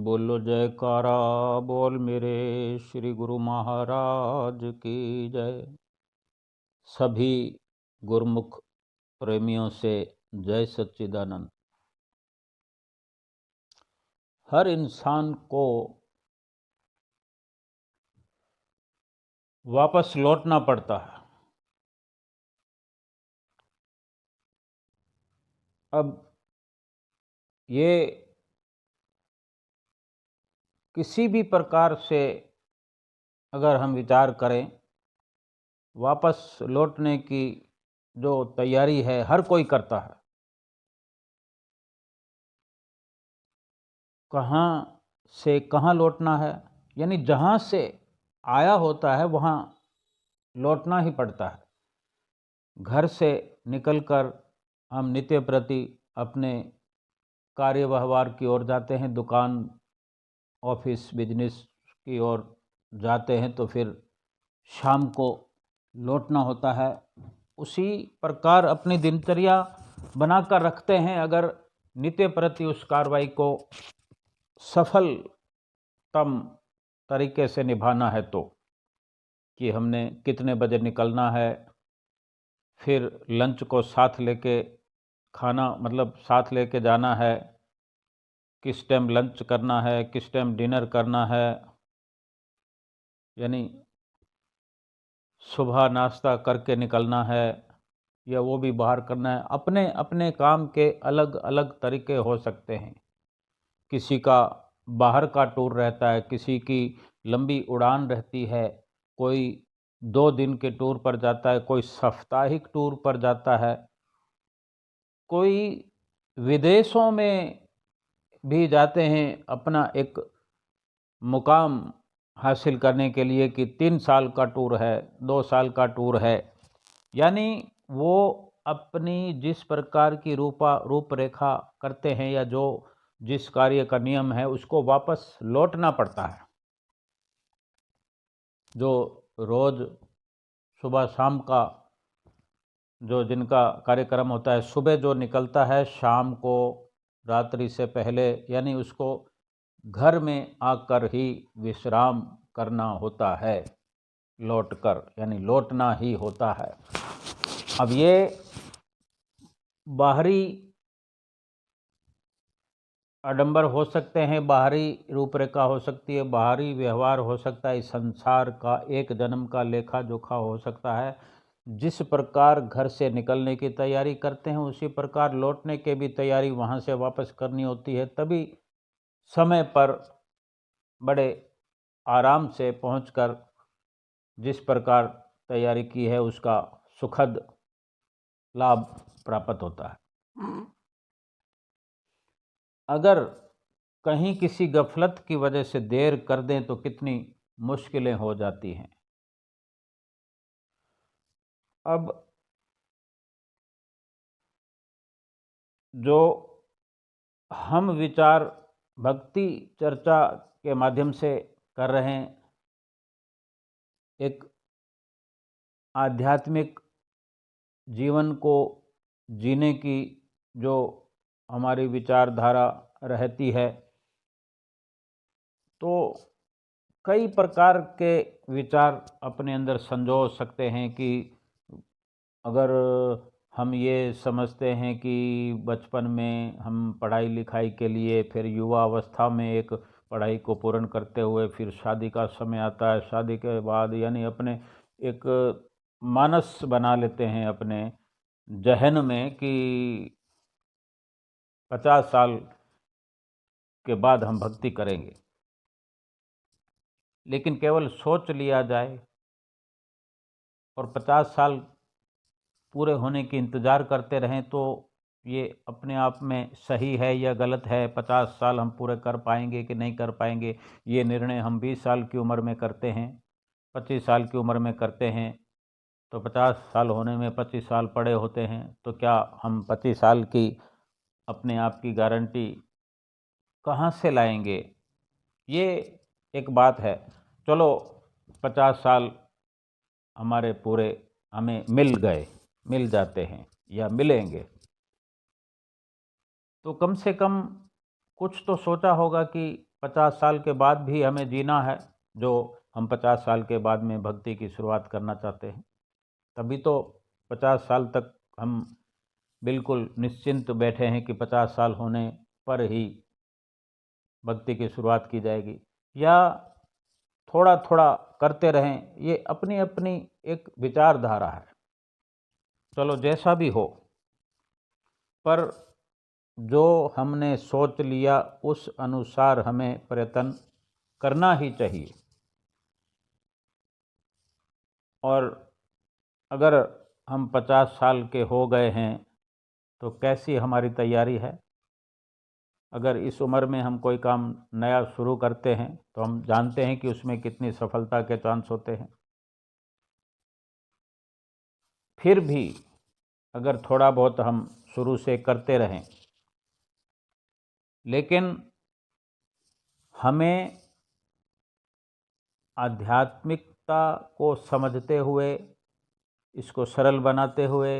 बोलो जयकारा बोल मेरे श्री गुरु महाराज की जय। सभी गुरुमुख प्रेमियों से जय सच्चिदानंद। हर इंसान को वापस लौटना पड़ता है। अब ये किसी भी प्रकार से अगर हम विचार करें, वापस लौटने की जो तैयारी है हर कोई करता है। कहाँ से कहाँ लौटना है, यानी जहाँ से आया होता है वहाँ लौटना ही पड़ता है। घर से निकलकर हम नित्य प्रति अपने कार्य व्यवहार की ओर जाते हैं, दुकान ऑफिस बिजनेस की ओर जाते हैं, तो फिर शाम को लौटना होता है। उसी प्रकार अपनी दिनचर्या बनाकर रखते हैं। अगर नित्य प्रति उस कार्रवाई को सफलतम तरीके से निभाना है तो कि हमने कितने बजे निकलना है, फिर लंच को साथ लेके खाना मतलब साथ लेके जाना है, किस टाइम लंच करना है, किस टाइम डिनर करना है, यानी सुबह नाश्ता करके निकलना है या वो भी बाहर करना है। अपने अपने काम के अलग अलग तरीके हो सकते हैं। किसी का बाहर का टूर रहता है, किसी की लंबी उड़ान रहती है, कोई 2 दिन के टूर पर जाता है, कोई साप्ताहिक टूर पर जाता है, कोई विदेशों में भी जाते हैं अपना एक मुकाम हासिल करने के लिए कि 3 साल का टूर है, 2 साल का टूर है। यानी वो अपनी जिस प्रकार की रूपरेखा करते हैं या जो जिस कार्य का नियम है उसको वापस लौटना पड़ता है। जो रोज सुबह शाम का जो जिनका कार्यक्रम होता है, सुबह जो निकलता है शाम को रात्रि से पहले, यानी उसको घर में आकर ही विश्राम करना होता है, लौटकर, यानी लौटना ही होता है। अब ये बाहरी आडंबर हो सकते हैं, बाहरी रूपरेखा हो सकती है, बाहरी व्यवहार हो सकता है, इस संसार का एक जन्म का लेखा जोखा हो सकता है। जिस प्रकार घर से निकलने की तैयारी करते हैं उसी प्रकार लौटने की भी तैयारी वहाँ से वापस करनी होती है। तभी समय पर बड़े आराम से पहुंचकर जिस प्रकार तैयारी की है उसका सुखद लाभ प्राप्त होता है। अगर कहीं किसी गफलत की वजह से देर कर दें तो कितनी मुश्किलें हो जाती हैं। अब जो हम विचार भक्ति चर्चा के माध्यम से कर रहे हैं, एक आध्यात्मिक जीवन को जीने की जो हमारी विचारधारा रहती है, तो कई प्रकार के विचार अपने अंदर संजो सकते हैं कि अगर हम ये समझते हैं कि बचपन में हम पढ़ाई लिखाई के लिए, फिर युवा अवस्था में एक पढ़ाई को पूर्ण करते हुए फिर शादी का समय आता है, शादी के बाद यानी अपने एक मानस बना लेते हैं अपने जहन में कि 50 साल के बाद हम भक्ति करेंगे। लेकिन केवल सोच लिया जाए और 50 साल पूरे होने की इंतज़ार करते रहें तो ये अपने आप में सही है या गलत है। 50 साल हम पूरे कर पाएंगे कि नहीं कर पाएंगे, ये निर्णय हम 20 साल की उम्र में करते हैं, 25 साल की उम्र में करते हैं, तो 50 साल होने में 25 साल पड़े होते हैं। तो क्या हम 25 साल की अपने आप की गारंटी कहाँ से लाएंगे? ये एक बात है। चलो 50 साल हमारे पूरे हमें मिल जाते हैं या मिलेंगे, तो कम से कम कुछ तो सोचा होगा कि 50 साल के बाद भी हमें जीना है, जो हम 50 साल के बाद में भक्ति की शुरुआत करना चाहते हैं, तभी तो 50 साल तक हम बिल्कुल निश्चिंत बैठे हैं कि 50 साल होने पर ही भक्ति की शुरुआत की जाएगी, या थोड़ा थोड़ा करते रहें। ये अपनी अपनी एक विचारधारा है, चलो जैसा भी हो, पर जो हमने सोच लिया उस अनुसार हमें प्रयत्न करना ही चाहिए। और अगर हम 50 साल के हो गए हैं तो कैसी हमारी तैयारी है? अगर इस उम्र में हम कोई काम नया शुरू करते हैं तो हम जानते हैं कि उसमें कितनी सफलता के चांस होते हैं। फिर भी अगर थोड़ा बहुत हम शुरू से करते रहें, लेकिन हमें आध्यात्मिकता को समझते हुए, इसको सरल बनाते हुए,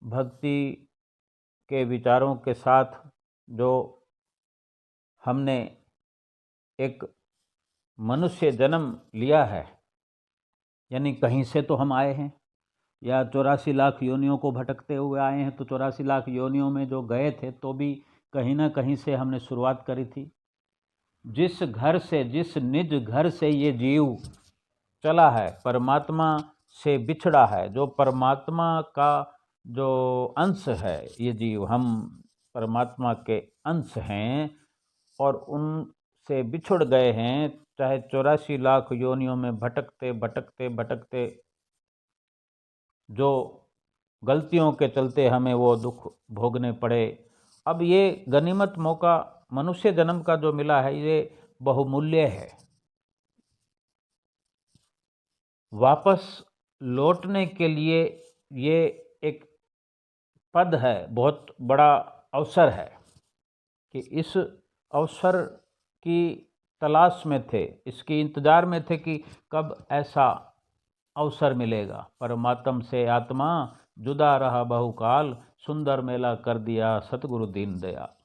भक्ति के विचारों के साथ जो हमने एक मनुष्य जन्म लिया है, यानी कहीं से तो हम आए हैं, या 84 लाख योनियों को भटकते हुए आए हैं, तो 84 लाख योनियों में जो गए थे तो भी कहीं ना कहीं से हमने शुरुआत करी थी। जिस घर से, जिस निज घर से ये जीव चला है, परमात्मा से बिछड़ा है, जो परमात्मा का जो अंश है, ये जीव, हम परमात्मा के अंश हैं और उनसे बिछुड़ गए हैं। चाहे 84 लाख योनियों में भटकते भटकते भटकते जो गलतियों के चलते हमें वो दुख भोगने पड़े, अब ये गनीमत मौका मनुष्य जन्म का जो मिला है, ये बहुमूल्य है। वापस लौटने के लिए ये एक पद है, बहुत बड़ा अवसर है कि इस अवसर की तलाश में थे, इसके इंतजार में थे कि कब ऐसा अवसर मिलेगा। परमात्म से आत्मा जुदा रहा बहुकाल, सुंदर मेला कर दिया सतगुरु दीन दयाल।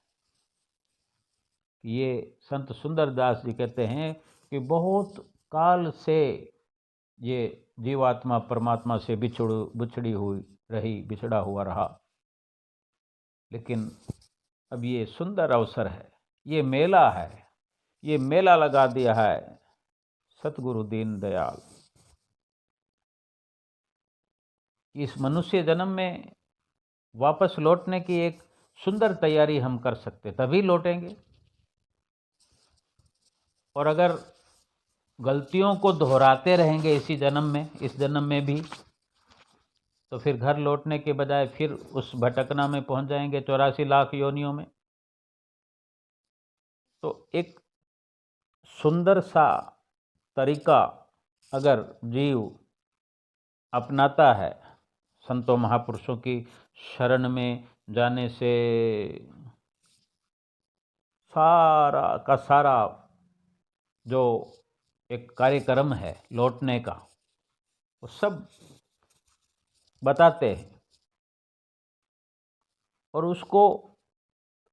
ये संत सुंदरदास जी कहते हैं कि बहुत काल से ये जीवात्मा परमात्मा से बिछड़ी हुई रही, बिछड़ा हुआ रहा, लेकिन अब ये सुंदर अवसर है, ये मेला है, ये मेला लगा दिया है सतगुरु दीन दयाल। इस मनुष्य जन्म में वापस लौटने की एक सुंदर तैयारी हम कर सकते, तभी लौटेंगे। और अगर गलतियों को दोहराते रहेंगे इसी जन्म में, इस जन्म में भी, तो फिर घर लौटने के बजाय फिर उस भटकना में पहुंच जाएंगे 84 लाख योनियों में। तो एक सुंदर सा तरीका अगर जीव अपनाता है, संतों महापुरुषों की शरण में जाने से सारा का सारा जो एक कार्यक्रम है लौटने का, वो सब बताते हैं। और उसको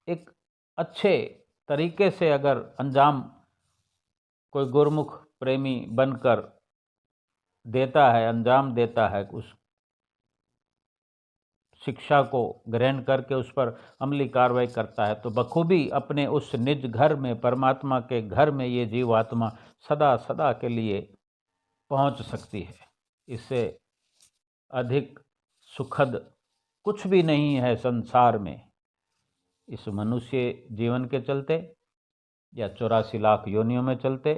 एक अच्छे तरीके से अगर अंजाम कोई गुरमुख प्रेमी बनकर देता है, अंजाम देता है, उस शिक्षा को ग्रहण करके उस पर अमली कार्रवाई करता है, तो बखूबी अपने उस निज घर में, परमात्मा के घर में, ये जीवात्मा सदा सदा के लिए पहुंच सकती है। इससे अधिक सुखद कुछ भी नहीं है संसार में। इस मनुष्य जीवन के चलते या 84 लाख योनियों में चलते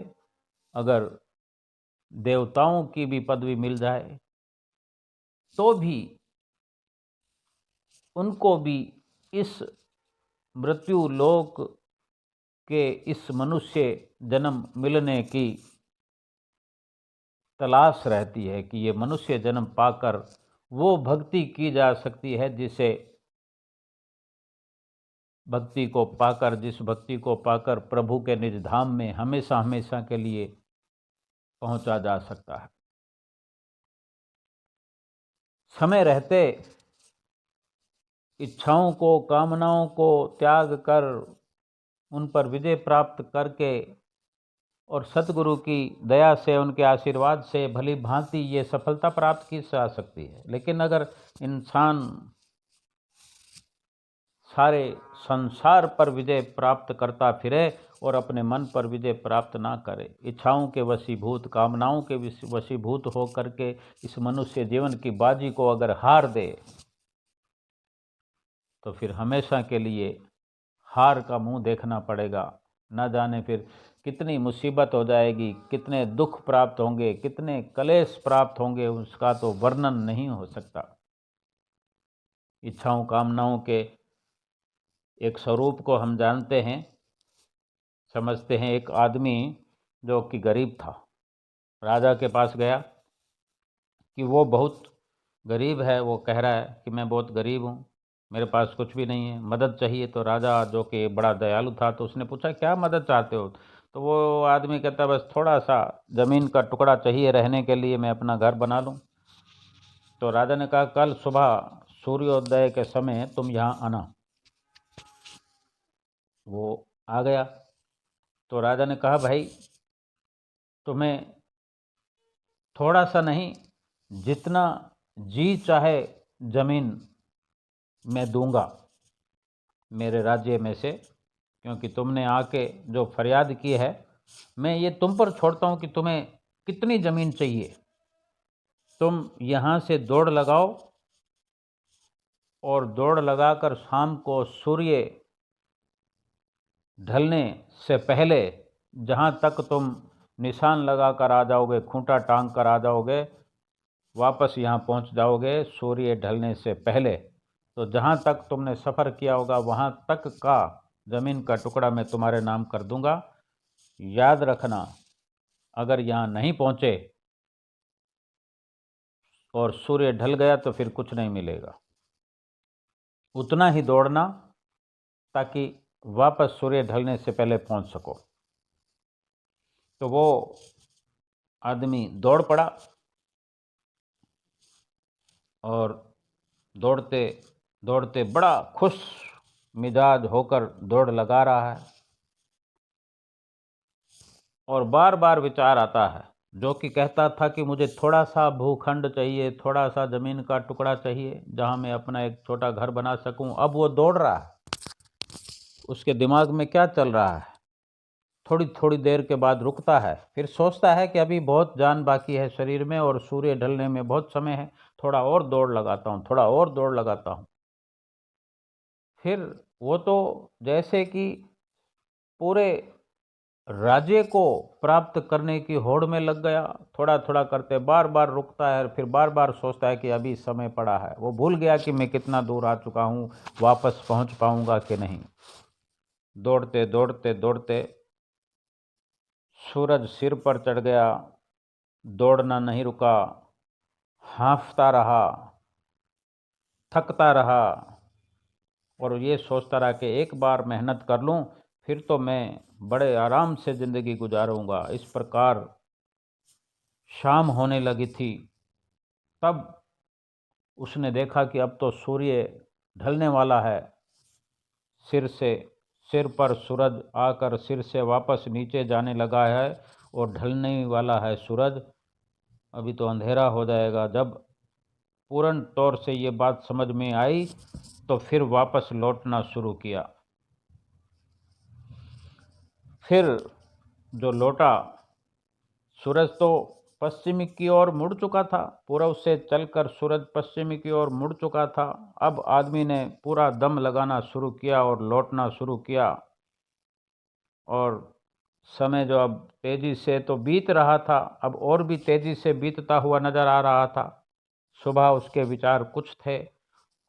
अगर देवताओं की भी पदवी मिल जाए तो भी उनको भी इस मृत्यु लोक के इस मनुष्य जन्म मिलने की तलाश रहती है कि ये मनुष्य जन्म पाकर वो भक्ति की जा सकती है जिसे भक्ति को पाकर, जिस भक्ति को पाकर प्रभु के निज धाम में हमेशा हमेशा के लिए पहुंचा जा सकता है। समय रहते इच्छाओं को, कामनाओं को त्याग कर उन पर विजय प्राप्त करके और सतगुरु की दया से, उनके आशीर्वाद से भली भांति ये सफलता प्राप्त की जा सकती है। लेकिन अगर इंसान सारे संसार पर विजय प्राप्त करता फिरे और अपने मन पर विजय प्राप्त ना करे, इच्छाओं के वशीभूत, कामनाओं के वशीभूत हो करके इस मनुष्य जीवन की बाजी को अगर हार दे, तो फिर हमेशा के लिए हार का मुंह देखना पड़ेगा। न जाने फिर कितनी मुसीबत हो जाएगी, कितने दुख प्राप्त होंगे, कितने कलेश प्राप्त होंगे, उसका तो वर्णन नहीं हो सकता। इच्छाओं कामनाओं के एक स्वरूप को हम जानते हैं, समझते हैं। एक आदमी जो कि गरीब था, राजा के पास गया कि वो बहुत गरीब है। वो कह रहा है कि मैं बहुत गरीब हूँ, मेरे पास कुछ भी नहीं है, मदद चाहिए। तो राजा जो कि बड़ा दयालु था, तो उसने पूछा क्या मदद चाहते हो? तो वो आदमी कहता बस थोड़ा सा ज़मीन का टुकड़ा चाहिए रहने के लिए, मैं अपना घर बना लूँ। तो राजा ने कहा कल सुबह सूर्योदय के समय तुम यहाँ आना। वो आ गया। तो राजा ने कहा भाई तुम्हें थोड़ा सा नहीं, जितना जी चाहे ज़मीन मैं दूंगा मेरे राज्य में से, क्योंकि तुमने आके जो फरियाद की है, मैं ये तुम पर छोड़ता हूँ कि तुम्हें कितनी ज़मीन चाहिए। तुम यहाँ से दौड़ लगाओ और दौड़ लगाकर शाम को सूर्य ढलने से पहले जहाँ तक तुम निशान लगा कर आ जाओगे, खूंटा टांग कर आ जाओगे, वापस यहाँ पहुँच जाओगे सूर्य ढलने से पहले। तो जहाँ तक तुमने सफ़र किया होगा वहाँ तक का ज़मीन का टुकड़ा मैं तुम्हारे नाम कर दूंगा। याद रखना, अगर यहाँ नहीं पहुँचे और सूर्य ढल गया तो फिर कुछ नहीं मिलेगा। उतना ही दौड़ना ताकि वापस सूर्य ढलने से पहले पहुँच सको। तो वो आदमी दौड़ पड़ा और दौड़ते दौड़ते बड़ा खुश मिजाज होकर दौड़ लगा रहा है, और बार बार विचार आता है। जो कि कहता था कि मुझे थोड़ा सा भूखंड चाहिए, थोड़ा सा ज़मीन का टुकड़ा चाहिए जहां मैं अपना एक छोटा घर बना सकूं। अब वो दौड़ रहा है, उसके दिमाग में क्या चल रहा है? थोड़ी थोड़ी देर के बाद रुकता है, फिर सोचता है कि अभी बहुत जान बाकी है शरीर में और सूर्य ढलने में बहुत समय है, थोड़ा और दौड़ लगाता हूँ, थोड़ा और दौड़ लगाता हूँ। फिर वो तो जैसे कि पूरे राज्य को प्राप्त करने की होड़ में लग गया। थोड़ा थोड़ा करते बार बार रुकता है, फिर बार बार सोचता है कि अभी समय पड़ा है। वो भूल गया कि मैं कितना दूर आ चुका हूँ, वापस पहुँच पाऊँगा कि नहीं। दौड़ते दौड़ते दौड़ते सूरज सिर पर चढ़ गया, दौड़ना नहीं रुका, हाँफता रहा, थकता रहा, और ये सोचता रहा कि एक बार मेहनत कर लूँ फिर तो मैं बड़े आराम से ज़िंदगी गुजारूँगा। इस प्रकार शाम होने लगी थी। तब उसने देखा कि अब तो सूर्य ढलने वाला है। सिर पर सूरज आकर सिर से वापस नीचे जाने लगा है और ढलने वाला है सूरज। अभी तो अंधेरा हो जाएगा। जब पूर्ण तौर से ये बात समझ में आई तो फिर वापस लौटना शुरू किया। फिर जो लौटा, सूरज तो पश्चिम की ओर मुड़ चुका था, पूर्व से चलकर सूरज पश्चिम की ओर मुड़ चुका था। अब आदमी ने पूरा दम लगाना शुरू किया और लौटना शुरू किया, और समय जो अब तेजी से तो बीत रहा था, अब और भी तेजी से बीतता हुआ नजर आ रहा था। सुबह उसके विचार कुछ थे,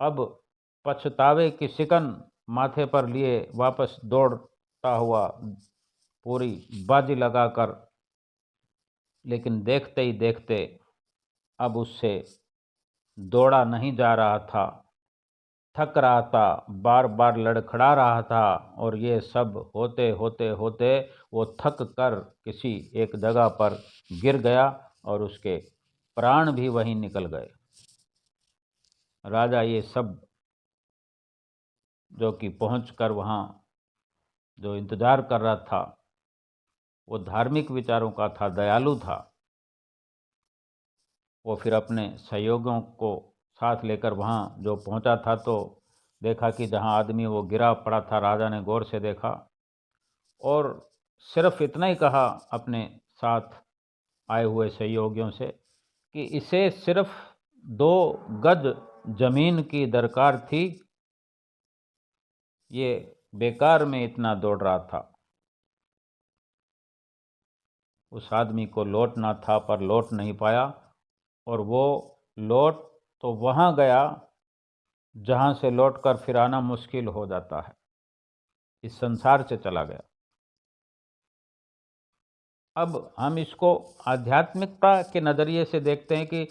अब पछतावे की शिकन माथे पर लिए वापस दौड़ता हुआ पूरी बाजी लगाकर, लेकिन देखते ही देखते अब उससे दौड़ा नहीं जा रहा था, थक रहा था, बार बार लड़खड़ा रहा था। और ये सब होते होते होते वो थक कर किसी एक जगह पर गिर गया और उसके प्राण भी वहीं निकल गए। राजा ये सब जो कि पहुंचकर वहाँ जो इंतज़ार कर रहा था, वो धार्मिक विचारों का था, दयालु था। वो फिर अपने सहयोगियों को साथ लेकर वहाँ जो पहुँचा था, तो देखा कि जहाँ आदमी वो गिरा पड़ा था, राजा ने गौर से देखा और सिर्फ इतना ही कहा अपने साथ आए हुए सहयोगियों से कि इसे सिर्फ 2 गज जमीन की दरकार थी, ये बेकार में इतना दौड़ रहा था। उस आदमी को लौटना था पर लौट नहीं पाया, और वो लौट तो वहाँ गया जहाँ से लौटकर फिर आना मुश्किल हो जाता है, इस संसार से चला गया। अब हम इसको आध्यात्मिकता के नज़रिए से देखते हैं कि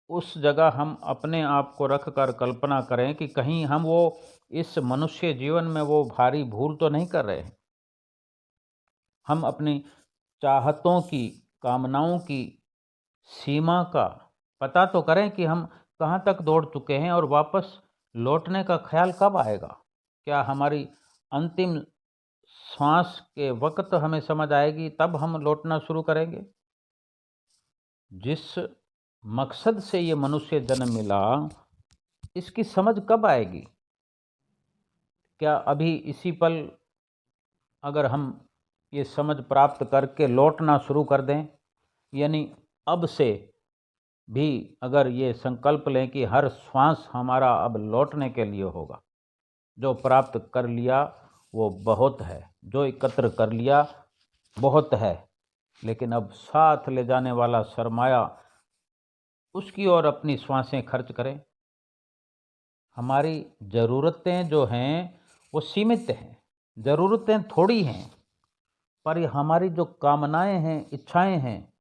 उस जगह हम अपने आप को रख कर कल्पना करें कि कहीं हम वो इस मनुष्य जीवन में वो भारी भूल तो नहीं कर रहे हैं। हम अपनी चाहतों की, कामनाओं की सीमा का पता तो करें कि हम कहाँ तक दौड़ चुके हैं और वापस लौटने का ख्याल कब आएगा। क्या हमारी अंतिम श्वास के वक्त हमें समझ आएगी, तब हम लौटना शुरू करेंगे। जिस मकसद से ये मनुष्य जन्म मिला, इसकी समझ कब आएगी। क्या अभी इसी पल अगर हम ये समझ प्राप्त करके लौटना शुरू कर दें, यानी अब से भी अगर ये संकल्प लें कि हर श्वास हमारा अब लौटने के लिए होगा। जो प्राप्त कर लिया वो बहुत है, जो एकत्र कर लिया बहुत है, लेकिन अब साथ ले जाने वाला सरमाया, उसकी ओर अपनी श्वासें खर्च करें। हमारी ज़रूरतें जो हैं वो सीमित हैं, ज़रूरतें थोड़ी हैं, पर ये हमारी जो कामनाएं हैं, इच्छाएं हैं,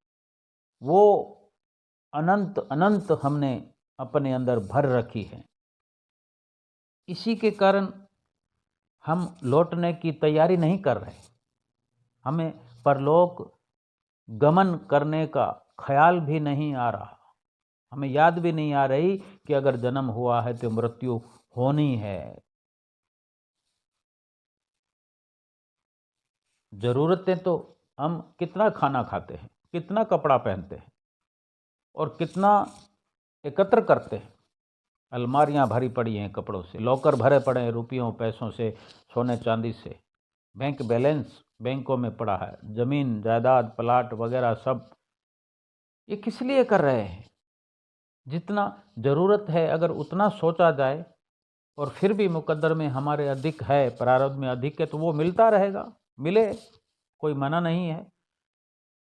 वो अनंत अनंत हमने अपने अंदर भर रखी है। इसी के कारण हम लौटने की तैयारी नहीं कर रहे। हमें परलोक गमन करने का ख्याल भी नहीं आ रहा। हमें याद भी नहीं आ रही कि अगर जन्म हुआ है तो मृत्यु होनी है। ज़रूरतें तो हम कितना खाना खाते हैं, कितना कपड़ा पहनते हैं और कितना एकत्र करते हैं। अलमारियां भरी पड़ी हैं कपड़ों से, लॉकर भरे पड़े हैं रुपयों पैसों से, सोने चांदी से, बैंक बैलेंस बैंकों में पड़ा है, ज़मीन जायदाद प्लाट वगैरह सब। ये किस लिए कर रहे हैं? जितना ज़रूरत है अगर उतना सोचा जाए और फिर भी मुकद्दर में हमारे अधिक है, प्रारब्ध में अधिक है, तो वो मिलता रहेगा, मिले, कोई मना नहीं है।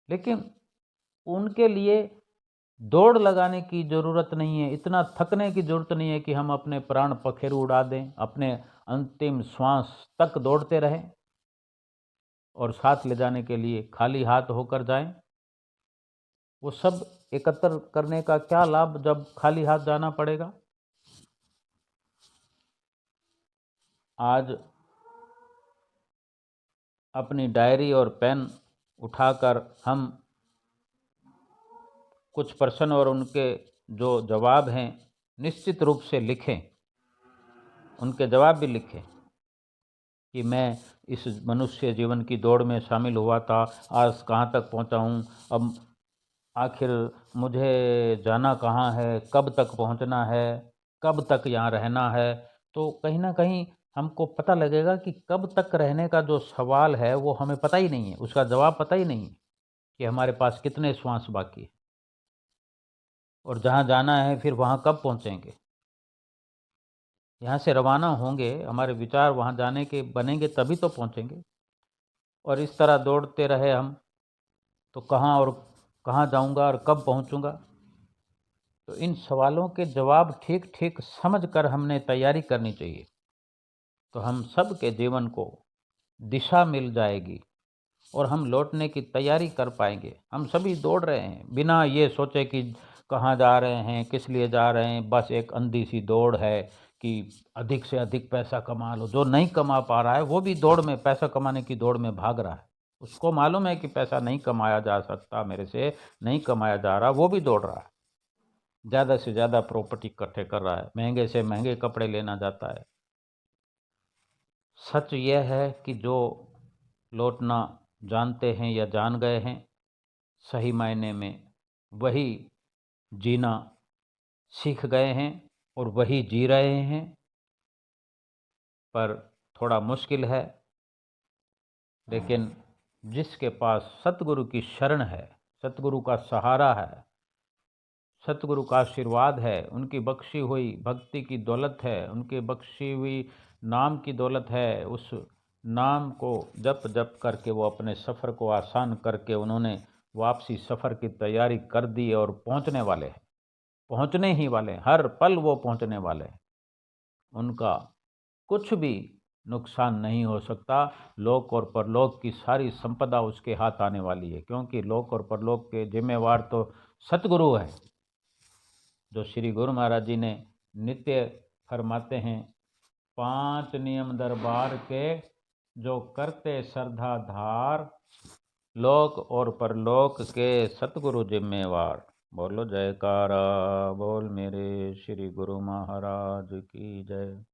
लेकिन उनके लिए दौड़ लगाने की ज़रूरत नहीं है, इतना थकने की ज़रूरत नहीं है कि हम अपने प्राण पखेरु उड़ा दें, अपने अंतिम श्वास तक दौड़ते रहें और साथ ले जाने के लिए खाली हाथ होकर जाएं। वो सब एकत्र करने का क्या लाभ जब खाली हाथ जाना पड़ेगा। आज अपनी डायरी और पेन उठाकर हम कुछ प्रश्न और उनके जो जवाब हैं निश्चित रूप से लिखें, उनके जवाब भी लिखें कि मैं इस मनुष्य जीवन की दौड़ में शामिल हुआ था, आज कहाँ तक पहुँचा हूँ, अब आखिर मुझे जाना कहाँ है, कब तक पहुँचना है, कब तक यहाँ रहना है। तो कहीं ना कहीं हमको पता लगेगा कि कब तक रहने का जो सवाल है वो हमें पता ही नहीं है, उसका जवाब पता ही नहीं है कि हमारे पास कितने श्वास बाकी है और जहाँ जाना है फिर वहाँ कब पहुँचेंगे। यहाँ से रवाना होंगे, हमारे विचार वहाँ जाने के बनेंगे तभी तो पहुँचेंगे। और इस तरह दौड़ते रहे हम तो कहाँ और कहाँ जाऊँगा और कब पहुँचूँगा। तो इन सवालों के जवाब ठीक ठीक समझ कर हमने तैयारी करनी चाहिए, तो हम सब के जीवन को दिशा मिल जाएगी और हम लौटने की तैयारी कर पाएंगे। हम सभी दौड़ रहे हैं बिना ये सोचे कि कहाँ जा रहे हैं, किस लिए जा रहे हैं। बस एक अंधी सी दौड़ है कि अधिक से अधिक पैसा कमा लो। जो नहीं कमा पा रहा है वो भी दौड़ में, पैसा कमाने की दौड़ में भाग रहा है। उसको मालूम है कि पैसा नहीं कमाया जा सकता, मेरे से नहीं कमाया जा रहा, वो भी दौड़ रहा है। ज़्यादा से ज़्यादा प्रॉपर्टी इकट्ठे कर रहा है, महंगे से महंगे कपड़े लेना जाता है, सच यह है कि जो लौटना जानते हैं या जान गए हैं, सही मायने में वही जीना सीख गए हैं और वही जी रहे हैं। पर थोड़ा मुश्किल है, लेकिन जिसके पास सतगुरु की शरण है, सतगुरु का सहारा है, सतगुरु का आशीर्वाद है, उनकी बख्शी हुई भक्ति की दौलत है, उनकी बख्शी हुई नाम की दौलत है, उस नाम को जप जप करके वो अपने सफ़र को आसान करके उन्होंने वापसी सफ़र की तैयारी कर दी और पहुंचने वाले हैं, पहुंचने ही वाले हैं, हर पल वो पहुंचने वाले हैं। उनका कुछ भी नुकसान नहीं हो सकता। लोक और परलोक की सारी संपदा उसके हाथ आने वाली है, क्योंकि लोक और परलोक के जिम्मेवार तो सतगुरु है, जो श्री गुरु महाराज जी ने नित्य फरमाते हैं, 5 नियम दरबार के जो करते श्रद्धा धार, लोक और परलोक के सतगुरु जिम्मेवार। बोलो जयकारा, बोल मेरे श्री गुरु महाराज की जय।